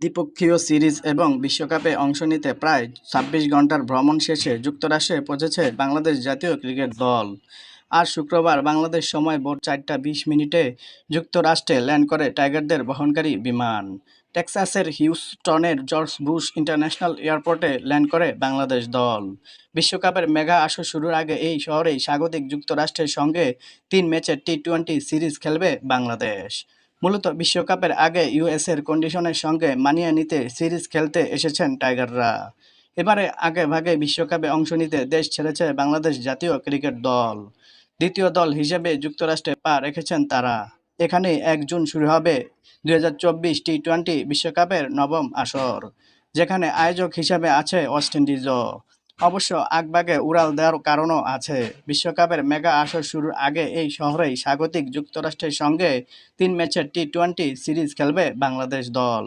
দ্বিপক্ষীয় সিরিজ এবং বিশ্বকাপে অংশ নিতে প্রায় ২৬ ঘন্টার ভ্রমণ শেষে যুক্তরাষ্ট্রে পৌঁছেছে বাংলাদেশ জাতীয় ক্রিকেট দল। আজ শুক্রবার বাংলাদেশ সময় ভোর ৪টা ২০ মিনিটে যুক্তরাষ্ট্রে ল্যান্ড করে টাইগারদের বহনকারী বিমান। টেক্সাসের হিউস্টনের জর্জ বুশ ইন্টারন্যাশনাল এয়ারপোর্টে ল্যান্ড করে বাংলাদেশ দল। বিশ্বকাপের মেগা আসর শুরুর আগে এই শহরেই স্বাগতিক যুক্তরাষ্ট্রের সঙ্গে ৩ ম্যাচের টি-২০ সিরিজ খেলবে বাংলাদেশ। মূলত বিশ্বকাপের আগে ইউএসের কন্ডিশনের সঙ্গে মানিয়ে নিতে সিরিজ খেলতে এসেছেন টাইগাররা। এবারে আগেভাগে বিশ্বকাপে অংশ নিতে দেশ ছেড়েছে বাংলাদেশ জাতীয় ক্রিকেট দল। দ্বিতীয় দল হিসেবে যুক্তরাষ্ট্রে পা রেখেছেন তারা। এখানেই ১ জুন শুরু হবে ২০২৪ টি-২০ বিশ্বকাপের নবম আসর, যেখানে আয়োজক হিসেবে আছে ওয়েস্ট ইন্ডিজও। অবশ্য আগভাগে উড়াল দেওয়ার কারণও আছে। বিশ্বকাপের মেগা আসর শুরুর আগে এই শহরেই স্বাগতিক যুক্তরাষ্ট্রের সঙ্গে ৩ ম্যাচের টি-২০ সিরিজ খেলবে বাংলাদেশ দল।